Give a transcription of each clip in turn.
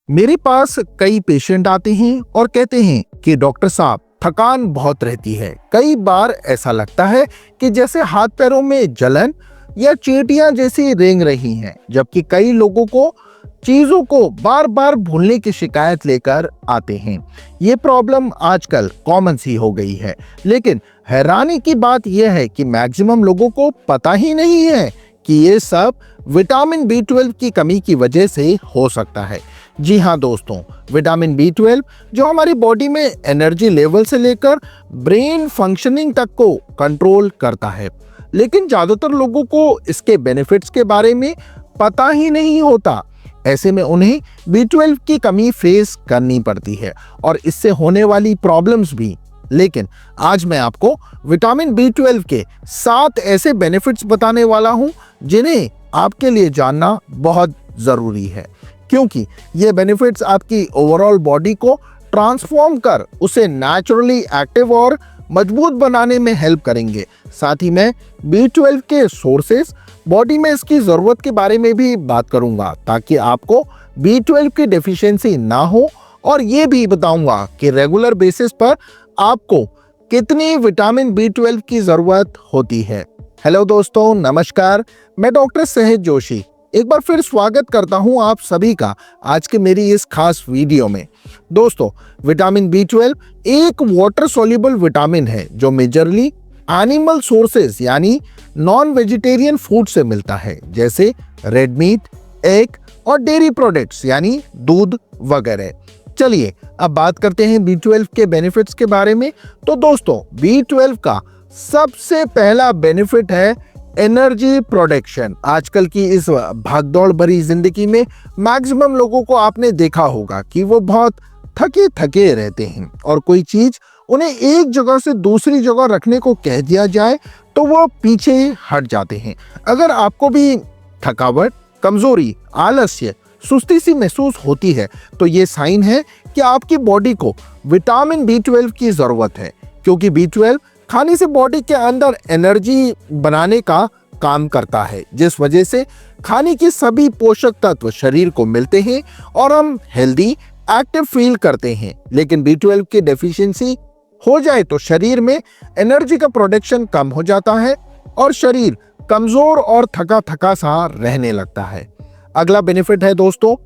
मेरे पास कई पेशेंट आते हैं और कहते हैं कि डॉक्टर साहब थकान बहुत रहती है। कई बार ऐसा लगता है कि जैसे हाथ पैरों में जलन या चींटियां जैसी रेंग रही हैं, जबकि कई लोगों को चीजों को बार बार भूलने की शिकायत लेकर आते हैं। ये प्रॉब्लम आजकल कॉमन सी हो गई है, लेकिन हैरानी की बात यह है कि मैक्सिमम लोगों को पता ही नहीं है कि ये सब विटामिन B12 की कमी की वजह से हो सकता है। जी हाँ दोस्तों, विटामिन B12 जो हमारी बॉडी में एनर्जी लेवल से लेकर ब्रेन फंक्शनिंग तक को कंट्रोल करता है, लेकिन ज्यादातर लोगों को इसके बेनिफिट्स के बारे में पता ही नहीं होता। ऐसे में उन्हें B12 की कमी फेस करनी पड़ती है और इससे होने वाली प्रॉब्लम्स भी। लेकिन आज मैं आपको विटामिन B12 के 7 ऐसे बेनिफिट्स बताने वाला हूं जिन्हें आपके लिए जानना बहुत जरूरी है, क्योंकि ये बेनिफिट्स आपकी ओवरऑल बॉडी को ट्रांसफॉर्म कर उसे नेचुरली एक्टिव और मजबूत बनाने में हेल्प करेंगे। साथ ही मैं B12 के सोर्सेस, बॉडी में इसकी ज़रूरत के बारे में भी बात करूंगा ताकि आपको B12 की डेफिशिएंसी ना हो, और ये भी बताऊंगा कि रेगुलर बेसिस पर आपको कितनी विटामिन B12 की ज़रूरत होती है। हेलो दोस्तों, नमस्कार। मैं डॉक्टर सहज जोशी एक बार फिर स्वागत करता हूं आप सभी का आज के मेरी इस खास वीडियो में। दोस्तों, विटामिन B12 एक वाटर सोल्यूबल विटामिन है जो मेजरली एनिमल सोर्सेज यानी नॉन वेजिटेरियन फूड से मिलता है, जैसे रेड मीट, एग और डेयरी प्रोडक्ट्स यानी दूध वगैरह। चलिए अब बात करते हैं B12 के बेनिफिट्स के बारे में। तो दोस्तों, B12 का सबसे पहला बेनिफिट है एनर्जी प्रोडक्शन। आजकल की इस भागदौड़ भरी जिंदगी में मैक्सिमम लोगों को आपने देखा होगा कि वो बहुत थके थके रहते हैं और कोई चीज उन्हें एक जगह से दूसरी जगह रखने को कह दिया जाए तो वो पीछे हट जाते हैं। अगर आपको भी थकावट, कमजोरी, आलस्य, सुस्ती सी महसूस होती है तो ये साइन है कि आपकी बॉडी को विटामिन B12 की जरूरत है, क्योंकि B12 खाने से बॉडी के अंदर एनर्जी बनाने का काम करता है, जिस वजह से खाने के सभी पोषक तत्व शरीर को मिलते हैं और हम हेल्दी, एक्टिव फील करते हैं। लेकिन B12 की डेफिशिएंसी हो जाए तो शरीर में एनर्जी का प्रोडक्शन कम हो जाता है और शरीर कमजोर और थका थका सा रहने लगता है। अगला बेनिफिट है दोस्तों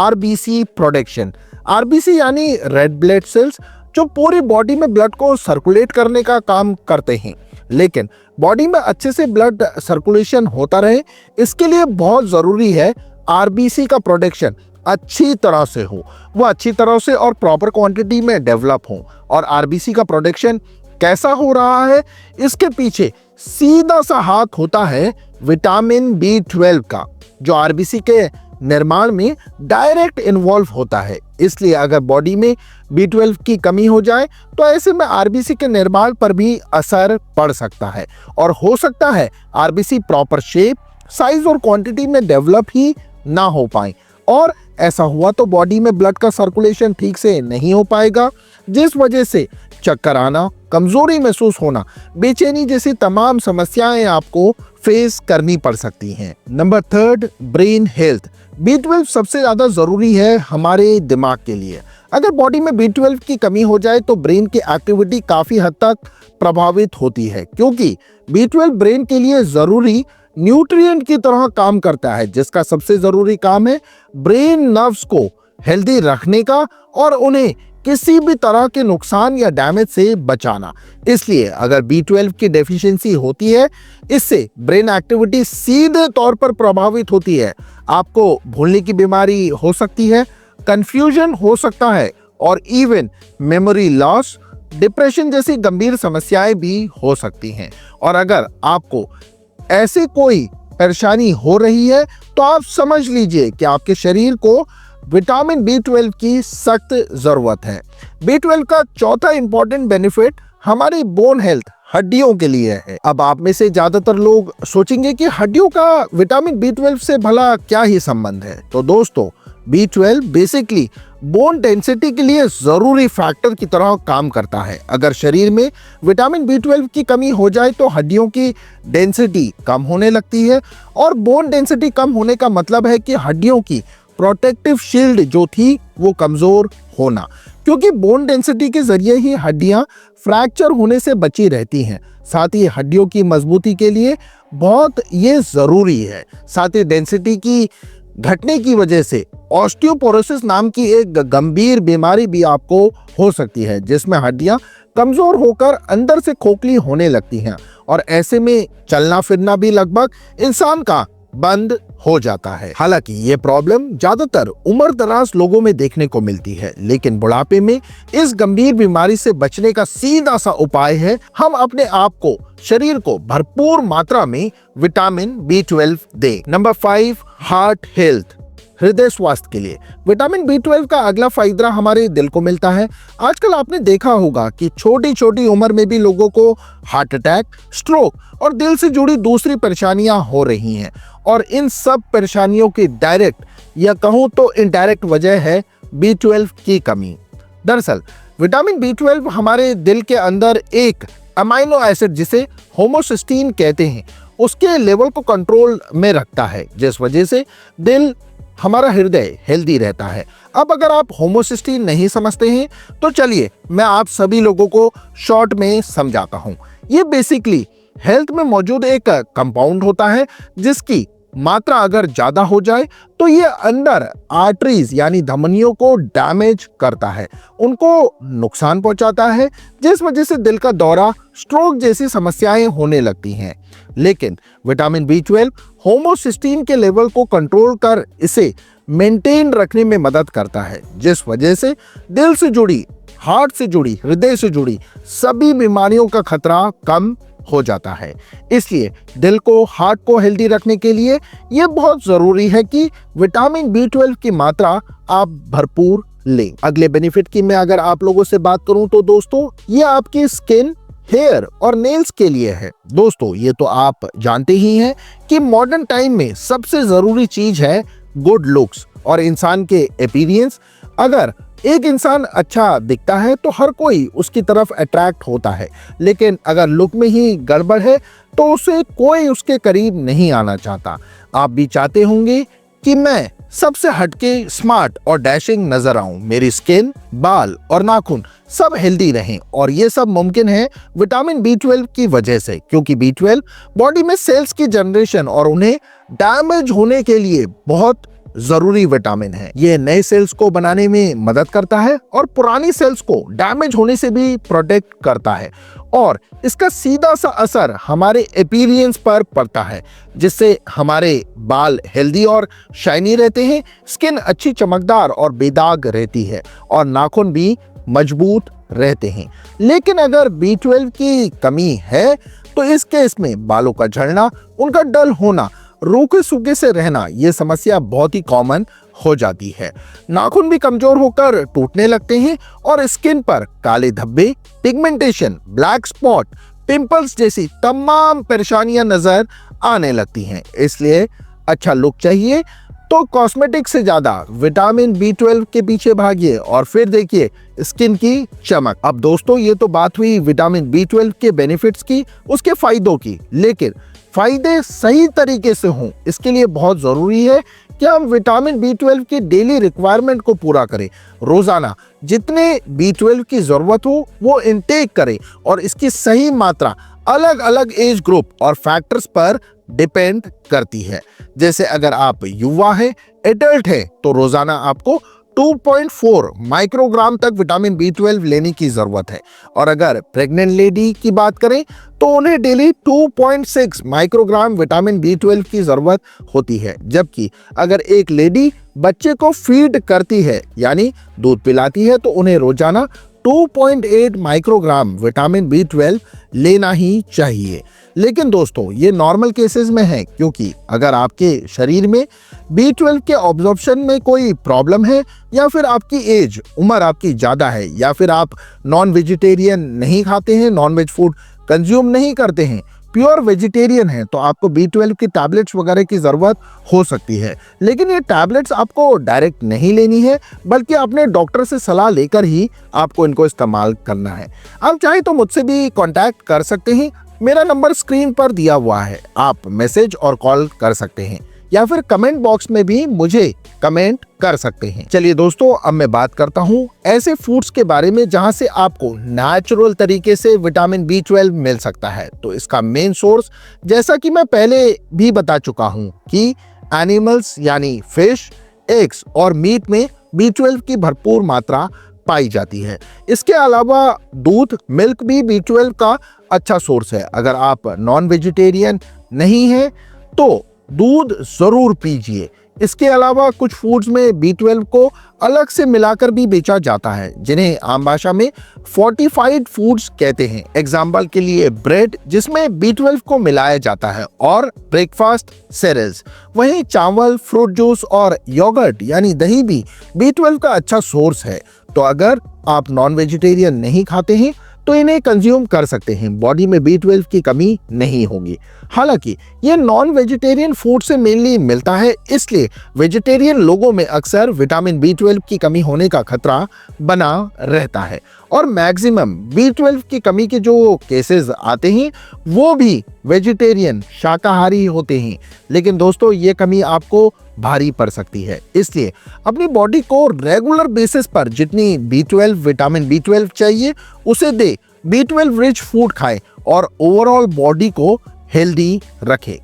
RBC प्रोडक्शन। RBC यानी रेड ब्लड सेल्स, जो पूरी बॉडी में ब्लड को सर्कुलेट करने का काम करते हैं। लेकिन बॉडी में अच्छे से ब्लड सर्कुलेशन होता रहे, इसके लिए बहुत जरूरी है RBC का प्रोडक्शन अच्छी तरह से हो, वो अच्छी तरह से और प्रॉपर क्वांटिटी में डेवलप हो। और RBC का प्रोडक्शन कैसा हो रहा है, इसके पीछे सीधा सा हाथ होता है विटामिन B12 का, जो RBC के निर्माण में डायरेक्ट इन्वॉल्व होता है। इसलिए अगर बॉडी में B12 की कमी हो जाए तो ऐसे में RBC के निर्माण पर भी असर पड़ सकता है और हो सकता है RBC प्रॉपर शेप, साइज और क्वांटिटी में डेवलप ही ना हो पाए, और ऐसा हुआ तो बॉडी में ब्लड का सर्कुलेशन ठीक से नहीं हो पाएगा, जिस वजह से चक्कर आना, कमजोरी महसूस होना, बेचैनी जैसी तमाम समस्याएं आपको फेस करनी पड़ सकती हैं। Number 3, brain health. B12 सबसे ज्यादा जरूरी है हमारे दिमाग के लिए। अगर बॉडी में B12 की कमी हो जाए तो ब्रेन की एक्टिविटी काफी हद तक प्रभावित होती है, क्योंकि B12 ब्रेन के लिए जरूरी न्यूट्रिएंट की तरह काम करता है, जिसका सबसे जरूरी काम है ब्रेन नर्व्स को हेल्दी रखने का और उन्हें किसी भी तरह के नुकसान या डैमेज से बचाना। इसलिए अगर B12 की डेफिशिएंसी होती है, इससे ब्रेन एक्टिविटी सीधे तौर पर प्रभावित होती है। आपको भूलने की बीमारी हो सकती है, कंफ्यूजन हो सकता है और इवन मेमोरी लॉस, डिप्रेशन जैसी गंभीर समस्याएं भी हो सकती हैं। और अगर आपको ऐसी कोई परेशानी हो रही है तो आप समझ लीजिए कि आपके शरीर को विटामिन B12 की सख्त जरूरत है। B12 का चौथा इंपॉर्टेंट बेनिफिट हमारी बोन हेल्थ, हड्डियों के लिए है। अब आप में से ज्यादातर लोग सोचेंगे कि हड्डियों का विटामिन B12 से भला क्या ही संबंध है। तो दोस्तों, B12 बेसिकली बोन डेंसिटी के लिए जरूरी फैक्टर की तरह काम करता है। अगर शरीर में विटामिन B12 की कमी हो जाए तो हड्डियों की डेंसिटी कम होने लगती है, और बोन डेंसिटी कम होने का मतलब है कि हड्डियों की प्रोटेक्टिव शील्ड जो थी वो कमजोर होना, क्योंकि बोन डेंसिटी के जरिए ही हड्डियां फ्रैक्चर होने से बची रहती हैं। साथ ही हड्डियों की मजबूती के लिए बहुत ये जरूरी है। साथ ही डेंसिटी की घटने की वजह से ऑस्टियोपोरोसिस नाम की एक गंभीर बीमारी भी आपको हो सकती है, जिसमें हड्डियां कमजोर होकर अंदर से खोखली होने लगती हैं और ऐसे में चलना फिरना भी लगभग इंसान का बंद हो जाता है। हालांकि ये प्रॉब्लम ज्यादातर उम्र दराज लोगों में देखने को मिलती है, लेकिन बुढ़ापे में इस गंभीर बीमारी से बचने का सीधा सा उपाय है हम अपने आप को, शरीर को भरपूर मात्रा में विटामिन B12 दें। नंबर 5, हार्ट हेल्थ, हृदय स्वास्थ्य के लिए विटामिन B12 का अगला फायदा हमारे दिल को मिलता है। आजकल आपने देखा होगा कि छोटी छोटी उम्र में भी लोगों को हार्ट अटैक, स्ट्रोक और दिल से जुड़ी दूसरी परेशानियां हो रही हैं, और इन सब परेशानियों की डायरेक्ट या कहूं तो इनडायरेक्ट वजह है B12 की कमी। दरअसल विटामिन B12 हमारे दिल के अंदर एक अमाइनो एसिड जिसे होमोसिस्टीन कहते हैं, उसके लेवल को कंट्रोल में रखता है, जिस वजह से दिल, हमारा हृदय हेल्दी रहता है। अब अगर आप होमोसिस्टीन नहीं समझते हैं तो चलिए मैं आप सभी लोगों को शॉर्ट में समझाता हूं। ये बेसिकली हेल्थ में मौजूद एक कंपाउंड होता है जिसकी मात्रा अगर ज्यादा हो जाए तो ये अंदर आर्टरीज यानी धमनियों को डैमेज करता है, उनको नुकसान पहुंचाता है, जिस वजह से दिल का दौरा, स्ट्रोक जैसी समस्याएं होने लगती हैं। लेकिन विटामिन B12 होमोसिस्टीन के लेवल को कंट्रोल कर इसे मेंटेन रखने में मदद करता है, जिस वजह से दिल से जुड़ी, हार्ट से जुड़ी, हृदय से जुड़ी सभी बीमारियों का खतरा कम हो जाता है। इसलिए दिल को, हार्ट को हेल्दी रखने के लिए यह बहुत जरूरी है कि विटामिन B12 की मात्रा आप भरपूर लें। अगले बेनिफिट की मैं अगर आप लोगों से बात करूं तो दोस्तों ये आपकी स्किन, हेयर और नेल्स के लिए है। दोस्तों ये तो आप जानते ही हैं कि मॉडर्न टाइम में सबसे जरूरी चीज है गुड लुक्स और इंसान के अपीयरेंस। अगर एक इंसान अच्छा दिखता है तो हर कोई उसकी तरफ अट्रैक्ट होता है, लेकिन अगर लुक में ही गड़बड़ है तो उसे कोई उसके करीब नहीं आना चाहता। आप भी चाहते होंगे कि मैं सबसे हटके, स्मार्ट और डैशिंग नजर आऊं, मेरी स्किन, बाल और नाखून सब हेल्दी रहें, और ये सब मुमकिन है विटामिन B12 की वजह से, क्योंकि B12 बॉडी में सेल्स की जनरेशन और उन्हें डैमेज होने के लिए बहुत जरूरी विटामिन है। ये नए सेल्स को बनाने में मदद करता है और पुरानी सेल्स को डैमेज होने से भी प्रोटेक्ट करता है, और इसका सीधा सा असर हमारे अपीयरेंस पर पड़ता है, जिससे हमारे बाल हेल्दी और शाइनी रहते हैं, स्किन अच्छी चमकदार और बेदाग रहती है, और नाखून भी मजबूत रहते हैं। लेकिन अगर B12 की कमी है तो इस केस में बालों का झड़ना, उनका डल होना, रूखे सूखे से रहना, ये समस्या बहुत ही कॉमन हो जाती है। नाखून भी कमजोर होकर टूटने लगते हैं और स्किन पर काले धब्बे, पिगमेंटेशन, ब्लैक स्पॉट, पिंपल्स जैसी तमाम परेशानियां नजर आने लगती हैं। इसलिए अच्छा लुक चाहिए तो कॉस्मेटिक से ज्यादा विटामिन B12 के पीछे भागिए और फिर देखिए स्किन की चमक। अब दोस्तों ये तो बात हुई विटामिन B12 के बेनिफिट्स की, उसके फायदों की, लेकिन फायदे सही तरीके से हों इसके लिए बहुत जरूरी है कि हम विटामिन B12 की डेली रिक्वायरमेंट को पूरा करें। रोजाना जितने B12 की जरूरत हो वो इनटेक करें, और इसकी सही मात्रा अलग अलग एज ग्रुप और फैक्टर्स पर डिपेंड करती है। जैसे अगर आप युवा हैं, एडल्ट हैं, तो रोजाना आपको 2.4 माइक्रोग्राम तक विटामिन B12 लेने की जरूरत है, और अगर प्रेग्नेंट लेडी की बात करें तो उन्हें डेली 2.6 माइक्रोग्राम विटामिन B12 की जरूरत होती है। जबकि अगर एक लेडी बच्चे को फीड करती है यानी दूध पिलाती है तो उन्हें रोजाना 2.8 माइक्रोग्राम विटामिन B12 लेना ही चाहिए। लेकिन दोस्तों ये नॉर्मल केसेस में है, क्योंकि अगर आपके शरीर में B12 के ऑब्जॉर्प्शन में कोई प्रॉब्लम है, या फिर आपकी एज, उम्र आपकी ज़्यादा है, या फिर आप नॉन वेजिटेरियन नहीं खाते हैं, नॉन वेज फूड कंज्यूम नहीं करते हैं, प्योर वेजिटेरियन है, तो आपको B12 की टैबलेट्स वगैरह की ज़रूरत हो सकती है। लेकिन ये टैबलेट्स आपको डायरेक्ट नहीं लेनी है, बल्कि अपने डॉक्टर से सलाह लेकर ही आपको इनको इस्तेमाल करना है। आप चाहे तो मुझसे भी कांटेक्ट कर सकते हैं, मेरा नंबर स्क्रीन पर दिया हुआ है, आप मैसेज और कॉल कर सकते हैं, या फिर कमेंट बॉक्स में भी मुझे कमेंट कर सकते हैं। चलिए दोस्तों, अब मैं बात करता हूँ ऐसे फूड्स के बारे में जहां से आपको नेचुरल तरीके से विटामिन B12 मिल सकता है। तो इसका मेन सोर्स, जैसा कि मैं पहले भी बता चुका हूँ कि एनिमल्स यानी फिश, एग्स और मीट में B12 की भरपूर मात्रा पाई जाती है। इसके अलावा दूध, मिल्क भी B12 का अच्छा सोर्स है। अगर आप नॉन वेजिटेरियन नहीं हैं तो दूध जरूर पीजिए। इसके अलावा कुछ फूड्स में B12 को अलग से मिलाकर भी बेचा जाता है, जिन्हें आम भाषा में फोर्टिफाइड फूड्स कहते हैं। एग्जाम्पल के लिए ब्रेड, जिसमें B12 को मिलाया जाता है, और ब्रेकफास्ट सीरियल्स। वहीं चावल, फ्रूट जूस और योगर्ट यानी दही भी B12 का अच्छा सोर्स है। तो अगर आप नॉन वेजिटेरियन नहीं खाते हैं तो इन्हें कंज्यूम कर सकते हैं, बॉडी में B12 की कमी नहीं होगी। हालांकि ये नॉन वेजिटेरियन फूड से मेनली मिलता है, इसलिए वेजिटेरियन लोगों में अक्सर विटामिन B12 की कमी होने का खतरा बना रहता है। और मैक्सिमम B12 की कमी के जो केसेस आते हैं वो भी वेजिटेरियन, शाकाहारी होते हैं। लेकिन दोस्तों, ये कमी आपको भारी पड़ सकती है, इसलिए अपनी बॉडी को रेगुलर बेसिस पर जितनी विटामिन B12 चाहिए उसे दे। B12 रिच फूड खाएं और ओवरऑल बॉडी को हेल्दी रखें।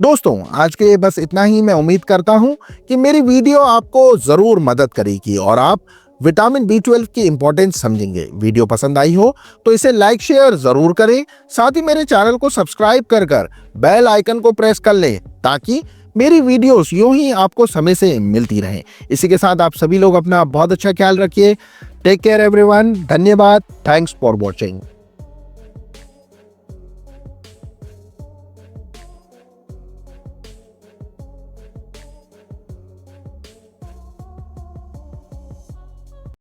दोस्तों, आज के बस इतना ही। मैं उम्मीद करता हूं कि मेरी वीडियो आपको जरूर मदद करेगी और आप विटामिन B12 की इंपॉर्टेंस समझेंगे। वीडियो पसंद आई हो तो इसे लाइक शेयर जरूर करें। साथ ही मेरे चैनल को सब्सक्राइब कर बेल आइकन को प्रेस कर लें ताकि मेरी वीडियोस यूं ही आपको समय से मिलती रहें। इसी के साथ आप सभी लोग अपना बहुत अच्छा ख्याल रखिए। Take care everyone. धन्यवाद। Thanks for watching.